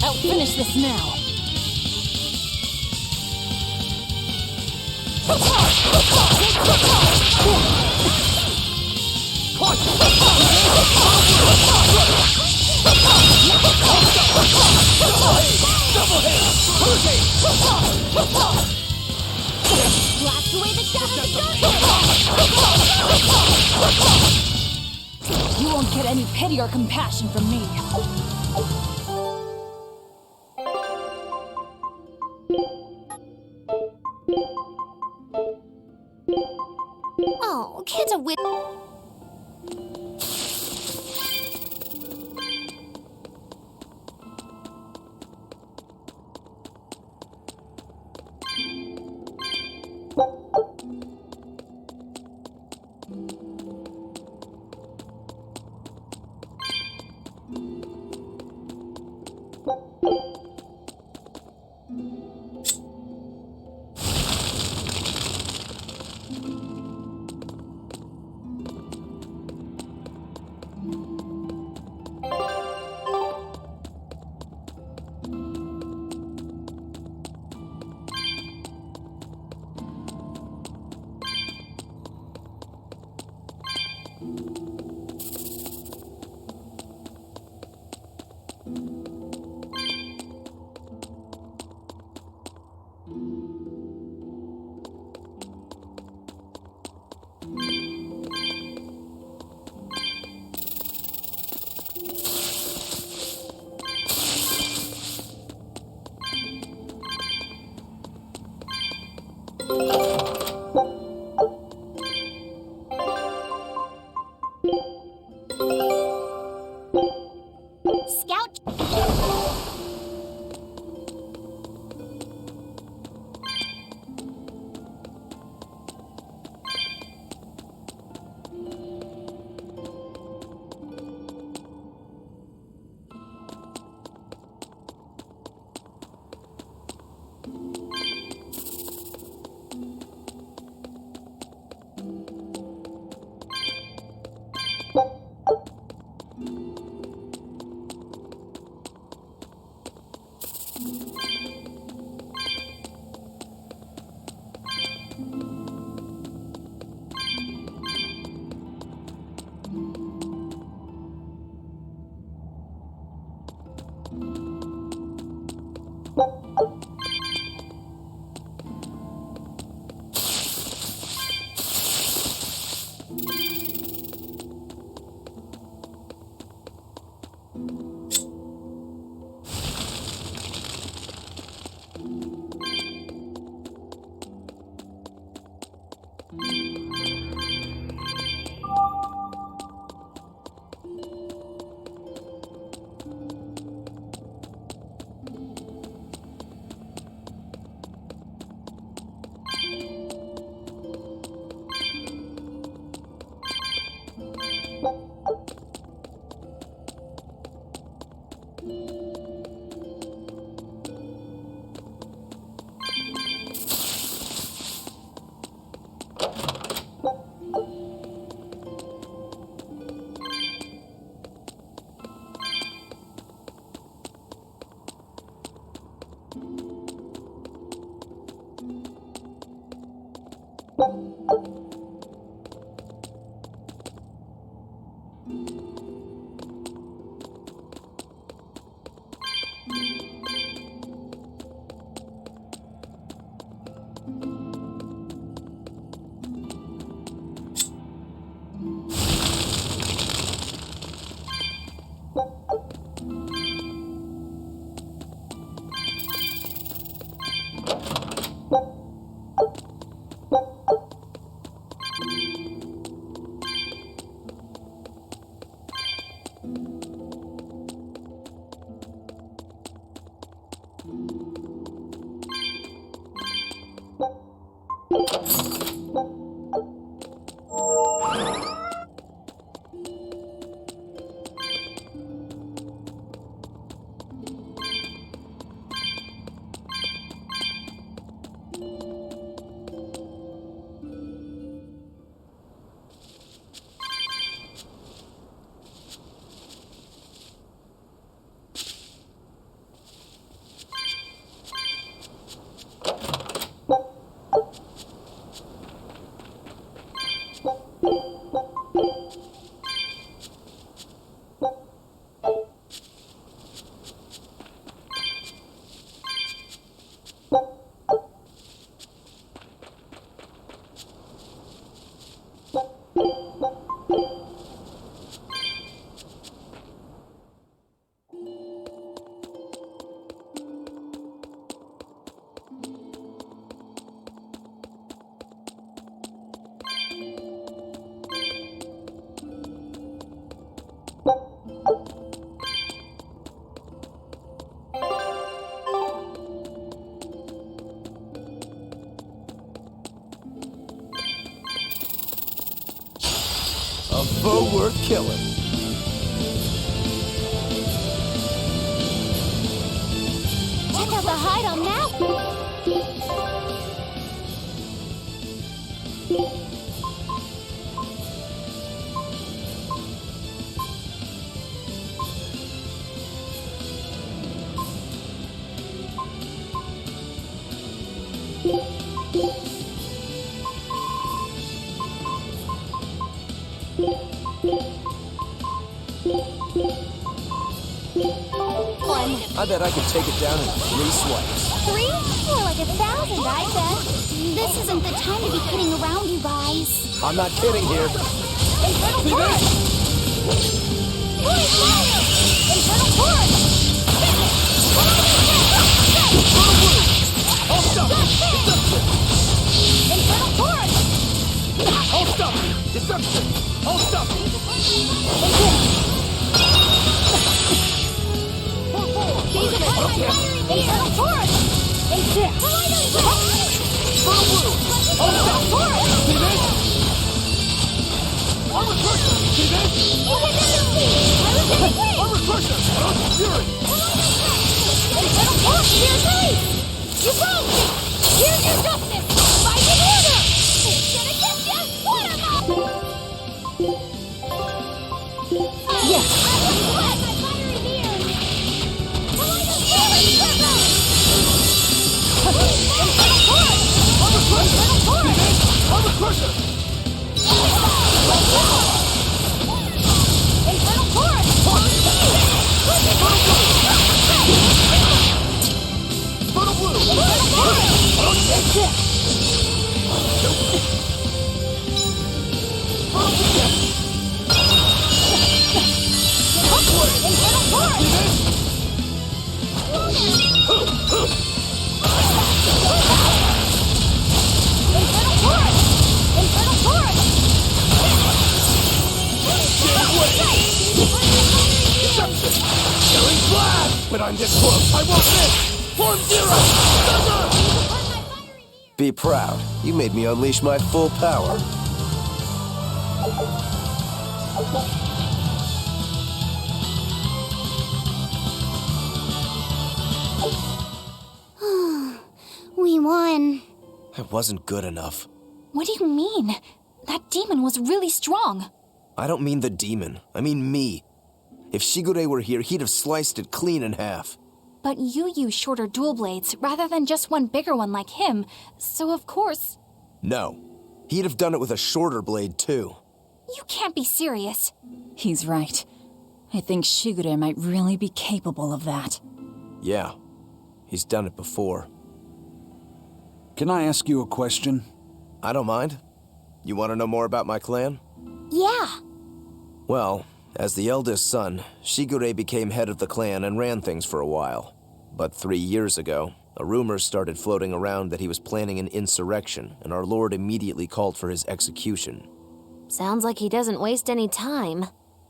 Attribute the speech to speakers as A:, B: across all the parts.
A: I'll finish this now. Blast away the shadow darkness! You won't get any pity or compassion from me.
B: Oh, can't a wit... Scout... A foe worth killing.
A: Check out the hide on that. One.
B: I bet I could take it down in 3 swipes.
A: 3? More like 1,000, I bet. This isn't the time to be kidding around, you guys.
B: I'm not kidding here.
A: Infernal Torrent! Holy fire! Infernal Torrent!
B: Hold stop! Deception!
A: Infernal Torrent!
B: Hold stop! Deception! Hold stop!
A: Infernal Torrent! Infernal Torrent!
B: See this? Armor Crusher! See this? Armor Crusher! Fury!
A: Infernal Torrent! Here it is! You broke me! Here's your justice! Fight in order! It's gonna get you! What am I? Yes!
B: Silver Crusher!
A: Infernal Chorus!
B: Funnel Blue!
A: Infernal Chorus! That's it! Infernal Chorus! Infernal Chorus! Infernal Chorus!
B: Deception! Killing Blast! But I'm this close, I won't miss! Form Zero! Thunder!
C: Be proud. You made me unleash my full power.
A: We won.
C: I wasn't good enough.
A: What do you mean? That demon was really strong.
C: I don't mean the demon. I mean me. If Shigure were here, he'd have sliced it clean in half.
A: But you use shorter dual blades rather than just one bigger one like him, so of course...
C: No. He'd have done it with a shorter blade, too.
A: You can't be serious.
D: He's right. I think Shigure might really be capable of that.
C: Yeah. He's done it before.
E: Can I ask you a question?
C: I don't mind. You want to know more about my clan?
A: Yeah.
C: Well, as the eldest son, Shigure became head of the clan and ran things for a while. But 3 years ago, a rumor started floating around that he was planning an insurrection, and our lord immediately called for his execution.
A: Sounds like he doesn't waste any time.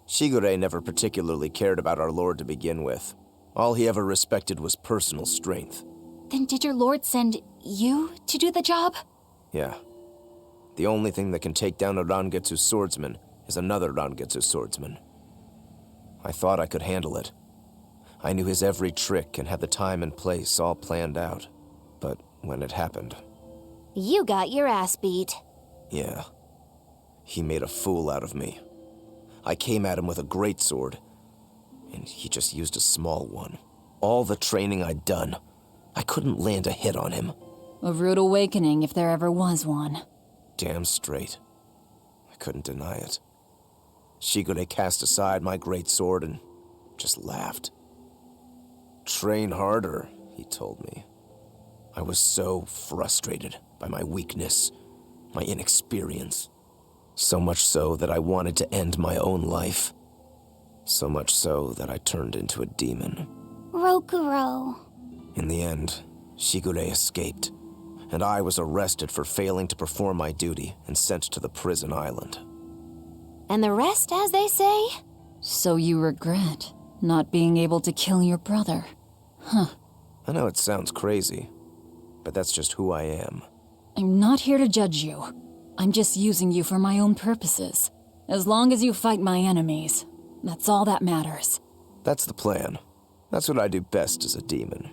C: Shigure never particularly cared about our lord to begin with. All he ever respected was personal strength.
A: Then did your lord send you to do the job?
C: Yeah. The only thing that can take down a Rangetsu swordsman is another Rangetsu swordsman. I thought I could handle it. I knew his every trick and had the time and place all planned out. But when it happened...
A: You got your ass beat.
C: Yeah. He made a fool out of me. I came at him with a greatsword, and he just used a small one. All the training I'd done, I couldn't land a hit on him.
D: A rude awakening if there ever was one.
C: Damn straight. I couldn't deny it. Shigure cast aside my greatsword and just laughed. Train harder, he told me. I was so frustrated by my weakness, my inexperience. So much so that I wanted to end my own life. So much so that I turned into a demon.
A: Rokuro.
C: In the end, Shigure escaped, and I was arrested for failing to perform my duty and sent to the prison island.
A: And the rest, as they say?
D: So you regret not being able to kill your brother? Huh.
C: I know it sounds crazy, but that's just who I am.
D: I'm not here to judge you. I'm just using you for my own purposes. As long as you fight my enemies, that's all that matters.
C: That's the plan. That's what I do best as a demon.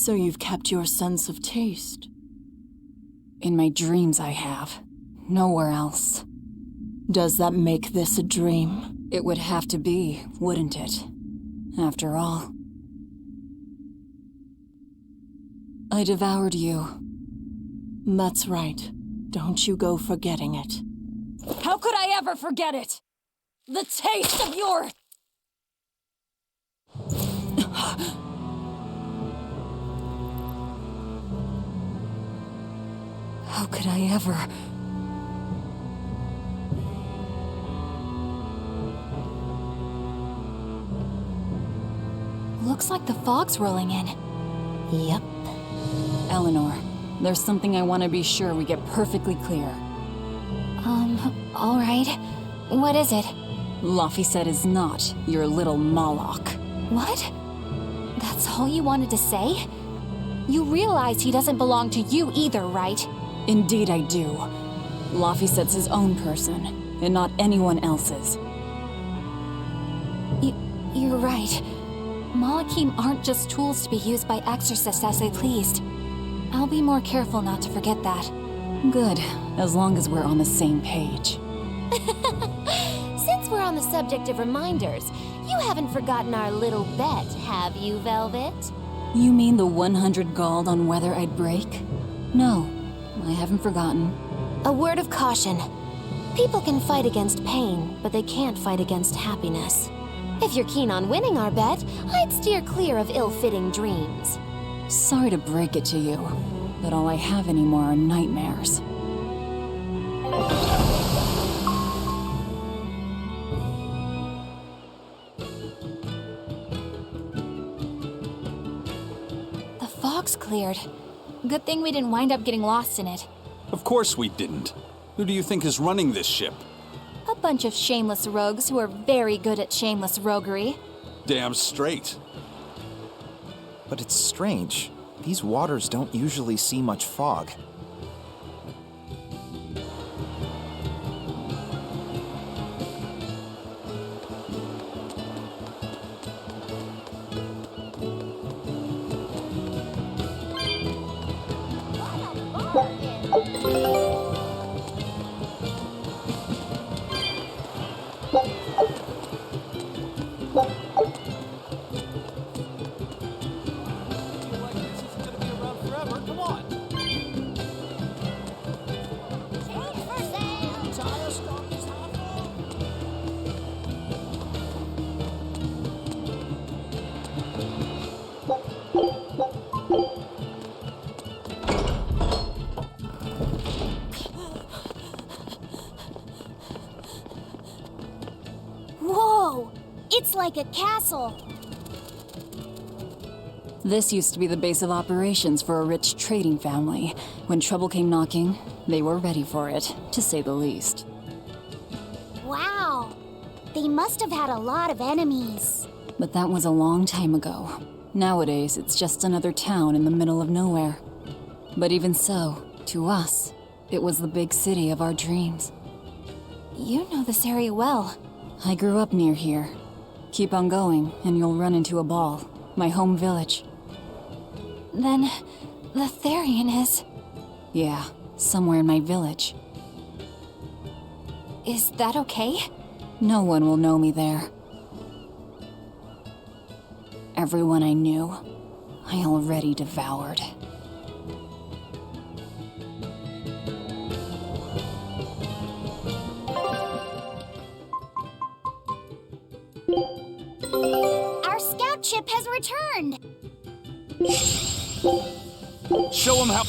F: So you've kept your sense of taste.
D: In my dreams, I have. Nowhere else.
F: Does that make this a dream?
D: It would have to be, wouldn't it? After all. I devoured you.
F: That's right. Don't you go forgetting it.
D: How could I ever forget it? The taste of your... How could I ever...
A: Looks like the fog's rolling in.
F: Yep.
D: Eleanor, there's something I want to be sure we get perfectly clear.
A: All right. What is it?
D: Laphicet is not your little Moloch.
A: What? That's all you wanted to say? You realize he doesn't belong to you either, right?
D: Indeed I do. Laphicet's his own person, and not anyone else's.
A: You're right. Malachim aren't just tools to be used by exorcists as they pleased. I'll be more careful not to forget that.
D: Good, as long as we're on the same page.
A: Since we're on the subject of reminders, you haven't forgotten our little bet, have you, Velvet?
D: You mean the 100 gold on whether I'd break? No, I haven't forgotten.
A: A word of caution. People can fight against pain, but they can't fight against happiness. If you're keen on winning our bet, I'd steer clear of ill-fitting dreams.
D: Sorry to break it to you, but all I have anymore are nightmares.
A: The fog's cleared. Good thing we didn't wind up getting lost in it.
E: Of course we didn't. Who do you think is running this ship?
A: A bunch of shameless rogues who are very good at shameless roguery.
E: Damn straight.
G: But it's strange. These waters don't usually see much fog.
A: Whoa! It's like a castle.
D: This used to be the base of operations for a rich trading family. When trouble came knocking, they were ready for it, to say the least.
A: Wow! They must have had a lot of enemies.
D: But that was a long time ago. Nowadays, it's just another town in the middle of nowhere. But even so, to us, it was the big city of our dreams.
A: You know this area well.
D: I grew up near here. Keep on going, and you'll run into a ball. My home village.
A: Then, the Therian is...
D: Yeah, somewhere in my village.
A: Is that okay?
D: No one will know me there. Everyone I knew, I already devoured.
A: Our scout ship has returned!
E: Show them how...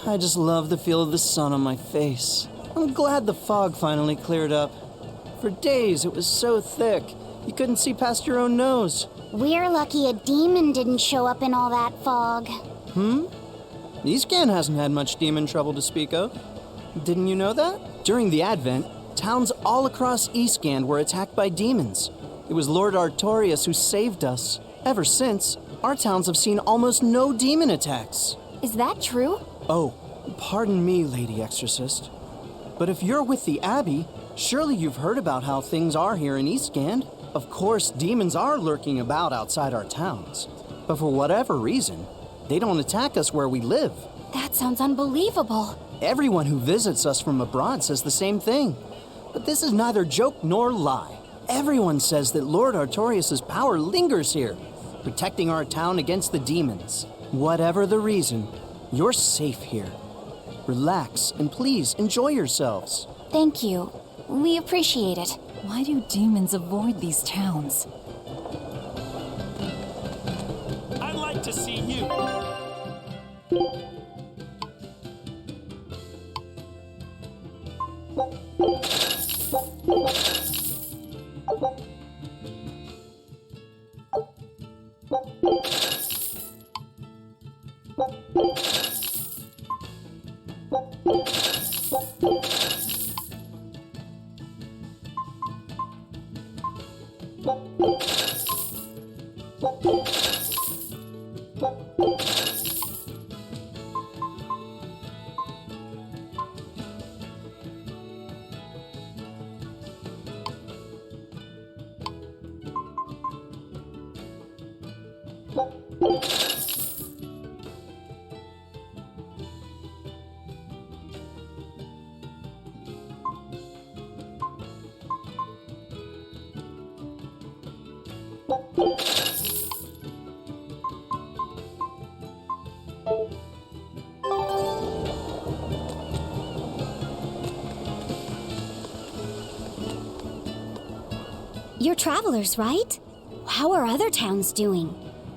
H: I just love the feel of the sun on my face. I'm glad the fog finally cleared up. For days it was so thick, you couldn't see past your own nose.
I: We're lucky a demon didn't show up in all that fog.
H: Eastcan hasn't had much demon trouble to speak of. Didn't you know that? During the Advent, towns all across Eastcan were attacked by demons. It was Lord Artorias who saved us. Ever since, our towns have seen almost no demon attacks.
A: Is that true?
H: Oh, pardon me, Lady Exorcist. But if you're with the Abbey, surely you've heard about how things are here in Eastgand. Of course, demons are lurking about outside our towns. But for whatever reason, they don't attack us where we live.
A: That sounds unbelievable.
H: Everyone who visits us from abroad says the same thing. But this is neither joke nor lie. Everyone says that Lord Artorias' power lingers here, protecting our town against the demons. Whatever the reason, you're safe here. Relax and please enjoy yourselves.
A: Thank you. We appreciate it.
D: Why do demons avoid these towns?
B: I'd like to see you.
I: You're travelers, right? How are other towns doing?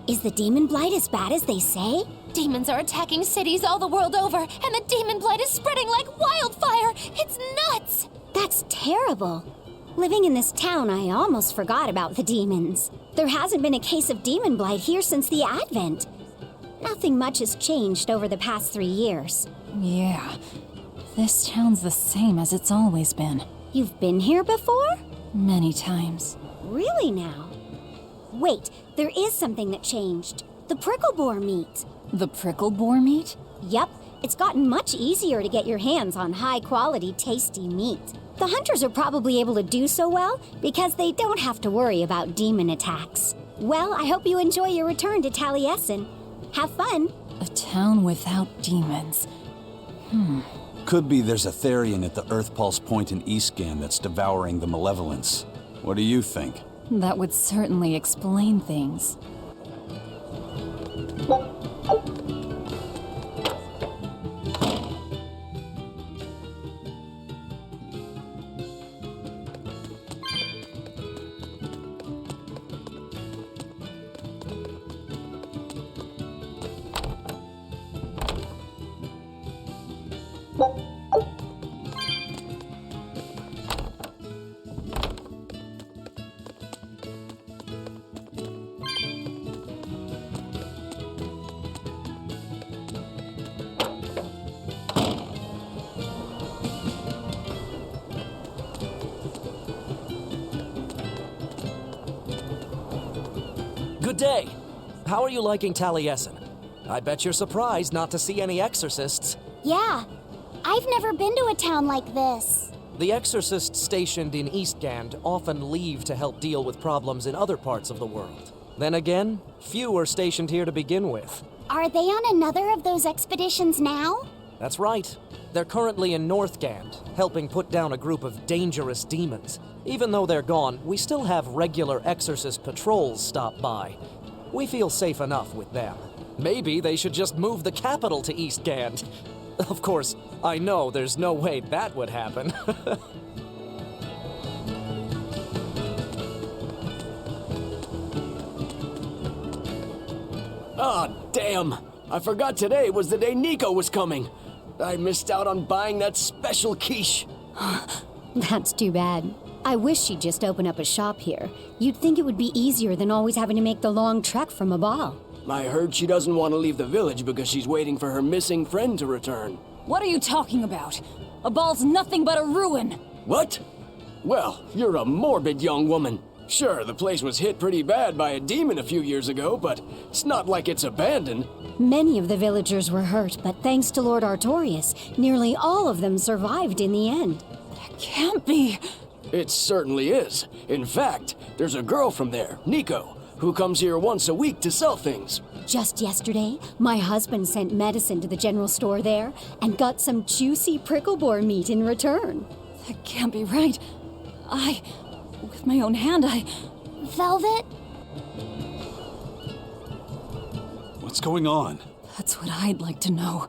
I: Is the demon blight as bad as they say?
A: Demons are attacking cities all the world over, and the demon blight is spreading like wildfire. It's nuts!
I: That's terrible. Living in this town, I almost forgot about the demons. There hasn't been a case of demon blight here since the Advent. Nothing much has changed over the past 3 years.
D: Yeah, this town's the same as it's always been.
I: You've been here before?
D: Many times.
I: Really now? Wait, there is something that changed. The prickle boar meat.
D: The prickle boar meat?
I: Yup, it's gotten much easier to get your hands on high-quality, tasty meat. The hunters are probably able to do so well because they don't have to worry about demon attacks. Well, I hope you enjoy your return to Taliesin. Have fun.
D: A town without demons.
E: Could be there's a Therian at the Earth Pulse Point in Eastgand that's devouring the malevolence. What do you think?
D: That would certainly explain things.
J: Good day. How are you liking Taliesin? I bet you're surprised not to see any exorcists.
I: Yeah, I've never been to a town like this.
J: The exorcists stationed in Eastgand often leave to help deal with problems in other parts of the world. Then again, few are stationed here to begin with.
I: Are they on another of those expeditions now?
J: That's right. They're currently in Northgand, helping put down a group of dangerous demons. Even though they're gone, we still have regular exorcist patrols stop by. We feel safe enough with them. Maybe they should just move the capital to Eastgand. Of course, I know there's no way that would happen.
B: Ah, damn! I forgot today was the day Nico was coming. I missed out on buying that special quiche.
I: That's too bad. I wish she'd just open up a shop here. You'd think it would be easier than always having to make the long trek from a ball.
B: I heard she doesn't want to leave the village because she's waiting for her missing friend to return.
D: What are you talking about? A ball's nothing but a ruin.
B: What? Well, you're a morbid young woman. Sure, the place was hit pretty bad by a demon a few years ago, but it's not like it's abandoned.
I: Many of the villagers were hurt, but thanks to Lord Artorius, nearly all of them survived in the end.
D: Can't be.
B: It certainly is. In fact, there's a girl from there, Nico, who comes here once a week to sell things.
I: Just yesterday, my husband sent medicine to the general store there and got some juicy prickle boar meat in return.
D: That can't be right. With my own hand,
A: Velvet?
E: What's going on?
D: That's what I'd like to know.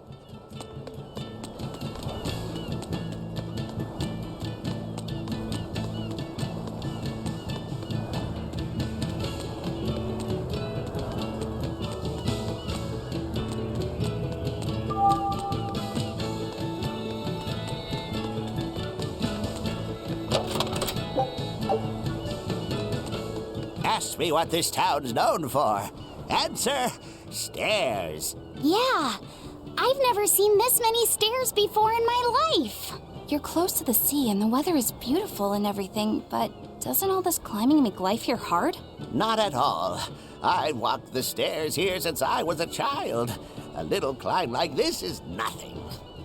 K: Ask me what this town's known for. Answer, stairs.
A: Yeah. I've never seen this many stairs before in my life.
L: You're close to the sea and the weather is beautiful and everything, but doesn't all this climbing make life here hard?
K: Not at all. I've walked the stairs here since I was a child. A little climb like this is nothing.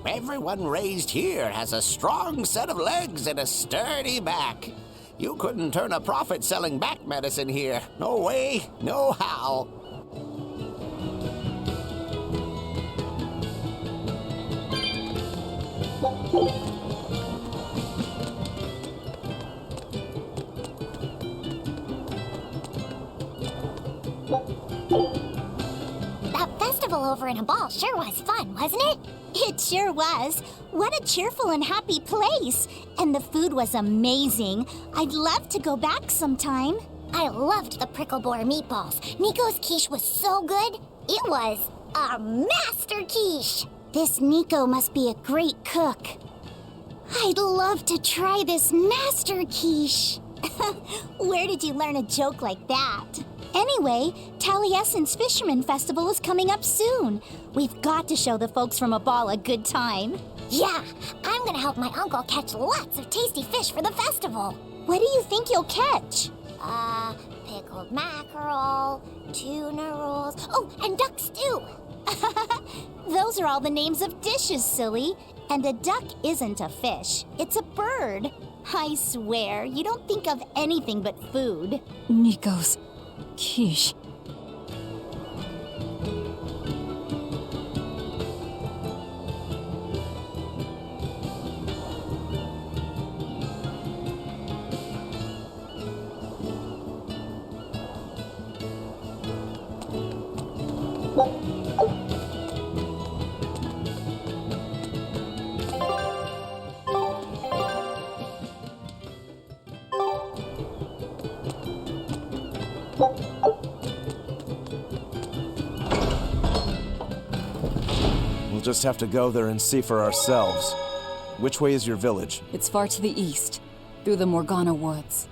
K: Everyone raised here has a strong set of legs and a sturdy back. You couldn't turn a profit selling back medicine here. No way, no how.
A: That festival over in a ball sure was fun, wasn't it? It sure was. What a cheerful and happy place. And the food was amazing. I'd love to go back sometime. I loved the prickle boar meatballs. Nico's quiche was so good. It was a master quiche. This Nico must be a great cook. I'd love to try this master quiche. Where did you learn a joke like that? Anyway, Taliesin's Fisherman Festival is coming up soon. We've got to show the folks from Abal a good time. Yeah, I'm gonna help my uncle catch lots of tasty fish for the festival. What do you think you'll catch? Pickled mackerel, tuna rolls, oh, and duck stew. Those are all the names of dishes, silly. And a duck isn't a fish, it's a bird. I swear, you don't think of anything but food.
D: Nico's quiche.
C: We'll just have to go there and see for ourselves. Which way is your village?
D: It's far to the east, through the Morgana woods.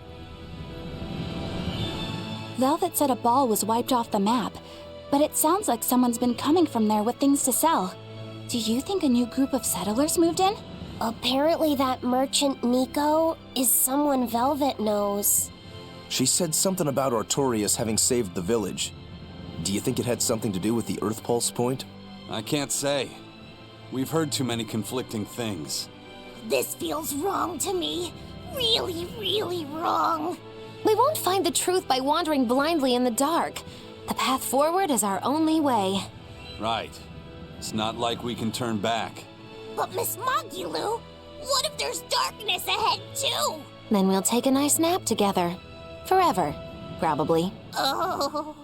L: Velvet said a ball was wiped off the map, but it sounds like someone's been coming from there with things to sell. Do you think a new group of settlers moved in?
A: Apparently that merchant Nico is someone Velvet knows.
C: She said something about Artorius having saved the village. Do you think it had something to do with the Earth Pulse point?
E: I can't say. We've heard too many conflicting things.
A: This feels wrong to me. Really, really wrong.
L: We won't find the truth by wandering blindly in the dark. The path forward is our only way.
E: Right. It's not like we can turn back.
A: But Miss Mogulu, what if there's darkness ahead too?
L: Then we'll take a nice nap together. Forever, probably.
A: Oh.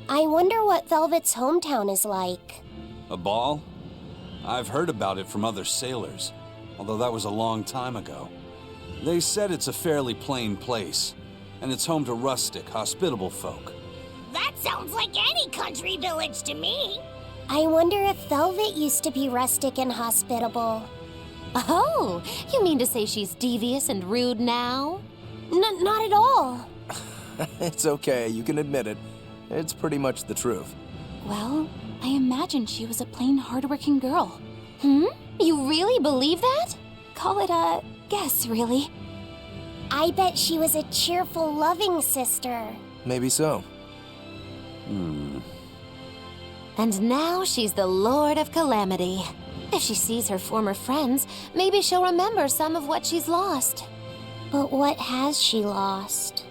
A: I wonder what Velvet's hometown is like.
E: A ball? I've heard about it from other sailors, although that was a long time ago. They said it's a fairly plain place, and it's home to rustic, hospitable folk.
A: That sounds like any country village to me. I wonder if Velvet used to be rustic and hospitable.
L: Oh, you mean to say she's devious and rude now?
A: Not at all.
C: It's okay, you can admit it. It's pretty much the truth.
L: Well, I imagined she was a plain, hardworking girl. You really believe that? Call it a guess, really.
A: I bet she was a cheerful, loving sister.
C: Maybe so.
M: And now she's the Lord of Calamity. If she sees her former friends, maybe she'll remember some of what she's lost.
A: But what has she lost?